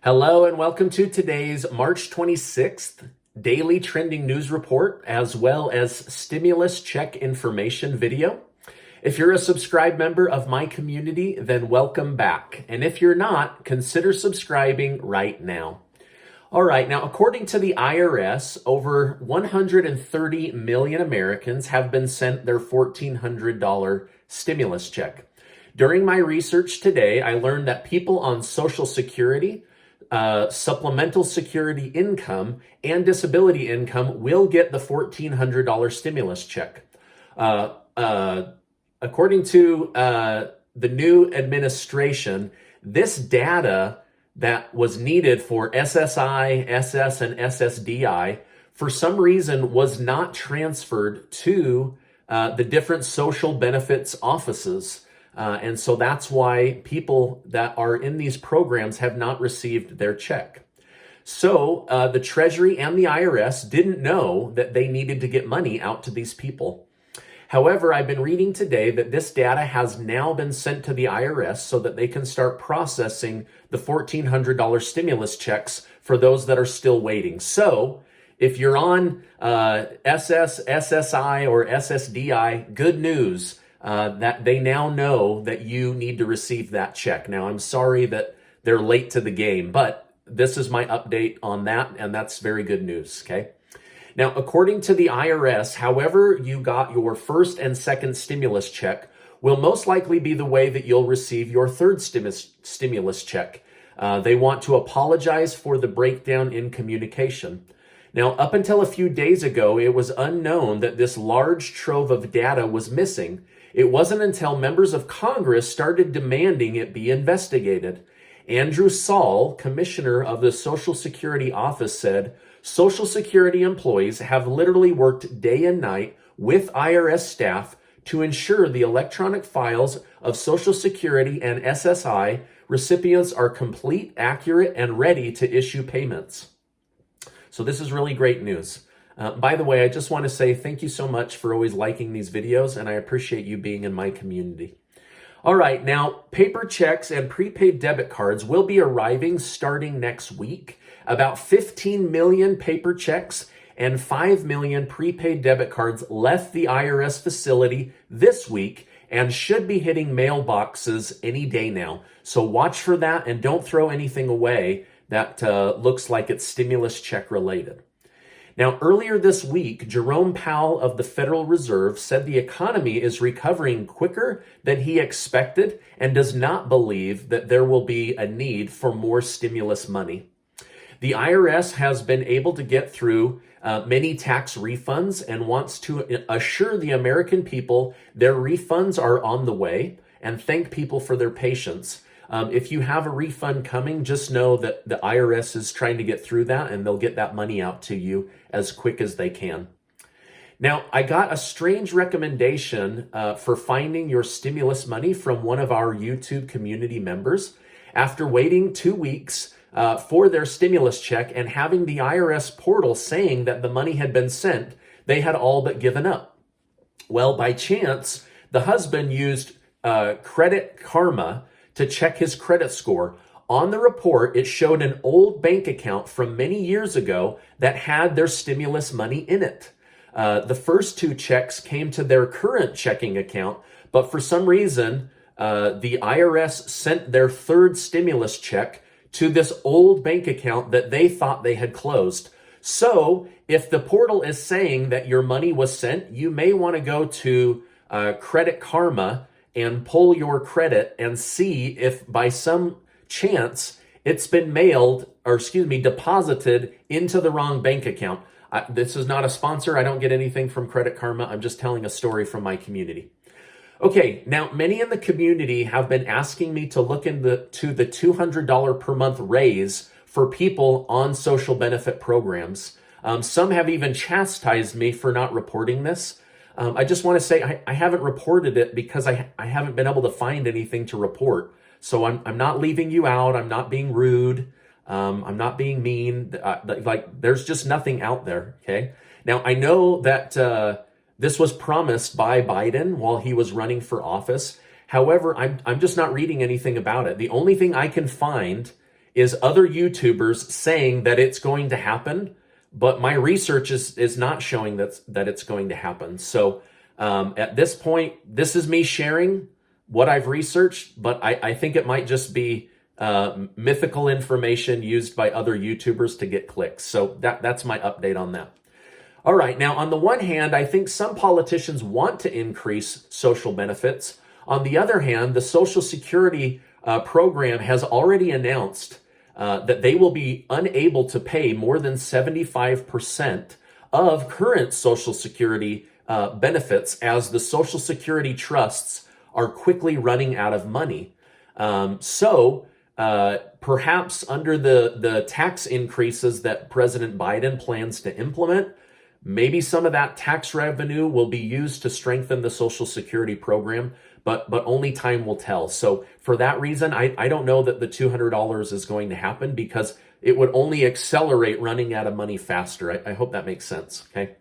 Hello and welcome to today's March 26th daily trending news report, as well as stimulus check information video. If you're a subscribed member of my community, then welcome back. And if you're not, consider subscribing right now. All right, now according to the IRS, over 130 million Americans have been sent their $1,400 stimulus check. During my research today, I learned that people on Social Security, supplemental security income, and disability income will get the $1,400 stimulus check. According to the new administration, this data that was needed for SSI, SS, and SSDI, for some reason, was not transferred to the different social benefits offices. And so that's why people that are in these programs have not received their check. So the Treasury and the IRS didn't know that they needed to get money out to these people. However, I've been reading today that this data has now been sent to the IRS so that they can start processing the $1,400 stimulus checks for those that are still waiting. So if you're on SS, SSI, or SSDI, good news. That they now know that you need to receive that check. Now, I'm sorry that they're late to the game, but this is my update on that, and that's very good news, okay? Now, according to the IRS, however you got your first and second stimulus check will most likely be the way that you'll receive your third stimulus check. They want to apologize for the breakdown in communication. Now, up until a few days ago, it was unknown that this large trove of data was missing. It wasn't until members of Congress started demanding it be investigated. Andrew Saul, commissioner of the Social Security office, said, Social Security employees have literally worked day and night with IRS staff to ensure the electronic files of Social Security and SSI recipients are complete, accurate, and ready to issue payments. So this is really great news. By the way, I just want to say thank you so much for always liking these videos, and I appreciate you being in my community. All right, now paper checks and prepaid debit cards will be arriving starting next week. About 15 million paper checks and 5 million prepaid debit cards left the IRS facility this week and should be hitting mailboxes any day now. So watch for that and don't throw anything away that looks like it's stimulus check related. Now, earlier this week, Jerome Powell of the Federal Reserve said the economy is recovering quicker than he expected and does not believe that there will be a need for more stimulus money. The IRS has been able to get through many tax refunds and wants to assure the American people their refunds are on the way and thank people for their patience. If you have a refund coming, just know that the IRS is trying to get through that and they'll get that money out to you as quick as they can. Now, I got a strange recommendation for finding your stimulus money from one of our YouTube community members. After waiting 2 weeks for their stimulus check and having the IRS portal saying that the money had been sent, they had all but given up. Well, by chance, the husband used Credit Karma to check his credit score. On the report, it showed an old bank account from many years ago that had their stimulus money in it. The first two checks came to their current checking account, but for some reason, the IRS sent their third stimulus check to this old bank account that they thought they had closed. So if the portal is saying that your money was sent, you may want to go to Credit Karma and pull your credit and see if by some chance it's been deposited into the wrong bank account. This is not a sponsor. I don't get anything from Credit Karma. I'm just telling a story from my community. Okay, now many in the community have been asking me to look into the $200 per month raise for people on social benefit programs. Some have even chastised me for not reporting this. I just want to say I haven't reported it because I haven't been able to find anything to report. So I'm not leaving you out. I'm not being rude. I'm not being mean. There's just nothing out there, okay? Now, I know that this was promised by Biden while he was running for office. However, I'm just not reading anything about it. The only thing I can find is other YouTubers saying that it's going to happen, but my research is not showing that it's going to happen. So at this point, this is me sharing what I've researched, but I think it might just be mythical information used by other YouTubers to get clicks. So that's my update on that. All right, now on the one hand, I think some politicians want to increase social benefits. On the other hand, the Social Security program has already announced that they will be unable to pay more than 75% of current Social Security benefits as the Social Security trusts are quickly running out of money. So perhaps under the tax increases that President Biden plans to implement, maybe some of that tax revenue will be used to strengthen the Social Security program, but only time will tell. So for that reason, I don't know that the $200 is going to happen, because it would only accelerate running out of money faster. I hope that makes sense, okay?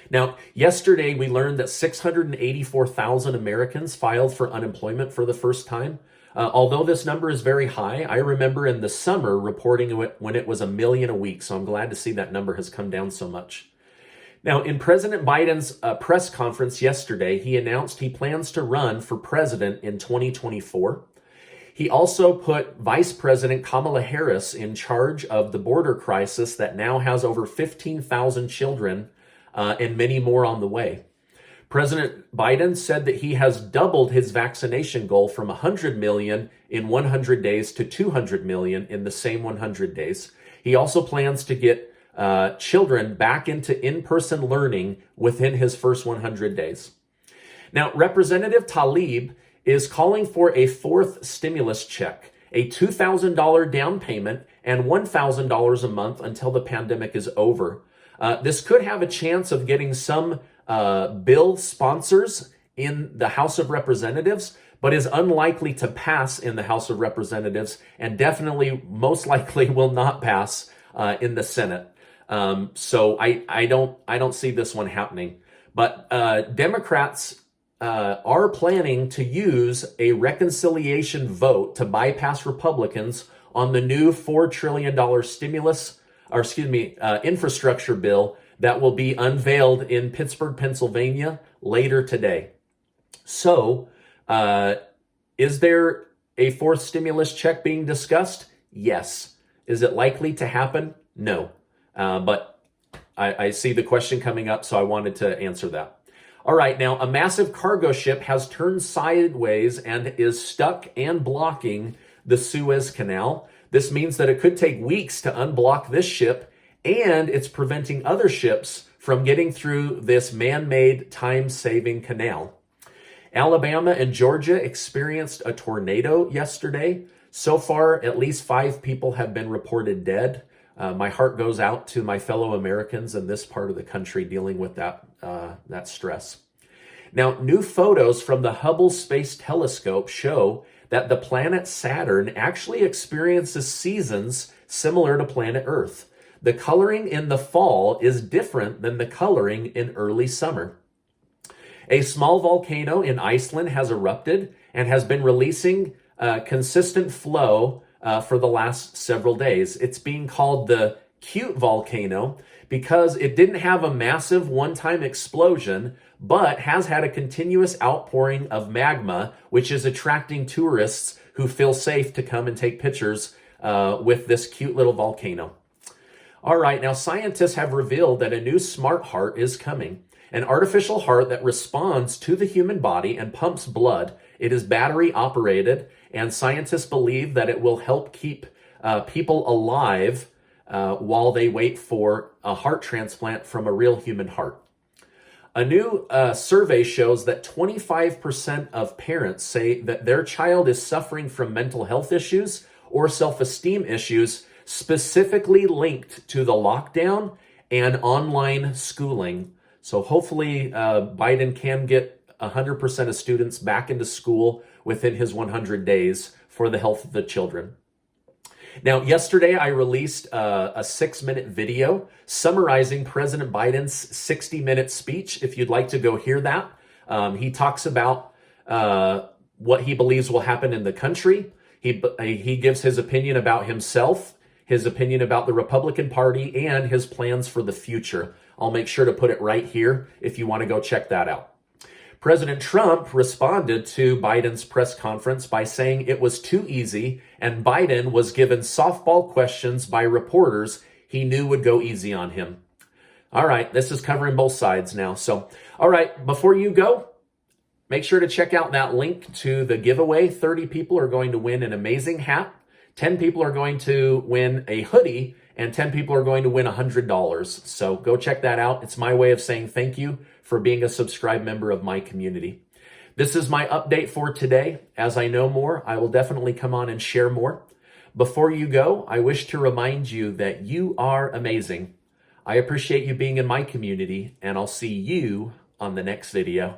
Now, yesterday we learned that 684,000 Americans filed for unemployment for the first time. Although this number is very high, I remember in the summer reporting it when it was 1 million a week. So I'm glad to see that number has come down so much. Now, in President Biden's press conference yesterday, he announced he plans to run for president in 2024. He also put Vice President Kamala Harris in charge of the border crisis that now has over 15,000 children and many more on the way. President Biden said that he has doubled his vaccination goal from 100 million in 100 days to 200 million in the same 100 days. He also plans to get children back into in-person learning within his first 100 days. Now, Representative Tlaib is calling for a fourth stimulus check, a $2,000 down payment, and $1,000 a month until the pandemic is over. This could have a chance of getting some bill sponsors in the House of Representatives, but is unlikely to pass in the House of Representatives, and definitely most likely will not pass in the Senate. So I don't see this one happening. But Democrats are planning to use a reconciliation vote to bypass Republicans on the new $4 trillion stimulus, or infrastructure bill that will be unveiled in Pittsburgh, Pennsylvania later today. So, is there a fourth stimulus check being discussed? Yes. Is it likely to happen? No. But I see the question coming up, so I wanted to answer that. All right, now a massive cargo ship has turned sideways and is stuck and blocking the Suez Canal. This means that it could take weeks to unblock this ship, and it's preventing other ships from getting through this man-made time-saving canal. Alabama and Georgia experienced a tornado yesterday. So far, at least 5 people have been reported dead. My heart goes out to my fellow Americans in this part of the country dealing with that stress. Now, new photos from the Hubble Space Telescope show that the planet Saturn actually experiences seasons similar to planet Earth. The coloring in the fall is different than the coloring in early summer. A small volcano in Iceland has erupted and has been releasing consistent flow for the last several days. It's being called the cute volcano because it didn't have a massive one-time explosion, but has had a continuous outpouring of magma, which is attracting tourists who feel safe to come and take pictures with this cute little volcano. All right, now scientists have revealed that a new smart heart is coming. An artificial heart that responds to the human body and pumps blood. It is battery operated, and scientists believe that it will help keep people alive while they wait for a heart transplant from a real human heart. A new survey shows that 25% of parents say that their child is suffering from mental health issues or self-esteem issues specifically linked to the lockdown and online schooling. So hopefully Biden can get 100% of students back into school within his 100 days for the health of the children. Now, yesterday I released a 6-minute video summarizing President Biden's 60-minute speech. If you'd like to go hear that, he talks about what he believes will happen in the country. He gives his opinion about himself, his opinion about the Republican Party, and his plans for the future. I'll make sure to put it right here if you want to go check that out. President Trump responded to Biden's press conference by saying it was too easy, and Biden was given softball questions by reporters he knew would go easy on him. All right, this is covering both sides now. So, all right, before you go, make sure to check out that link to the giveaway. 30 people are going to win an amazing hat. 10 people are going to win a hoodie, and 10 people are going to win $100. So go check that out. It's my way of saying thank you for being a subscribed member of my community. This is my update for today. As I know more, I will definitely come on and share more. Before you go, I wish to remind you that you are amazing. I appreciate you being in my community, and I'll see you on the next video.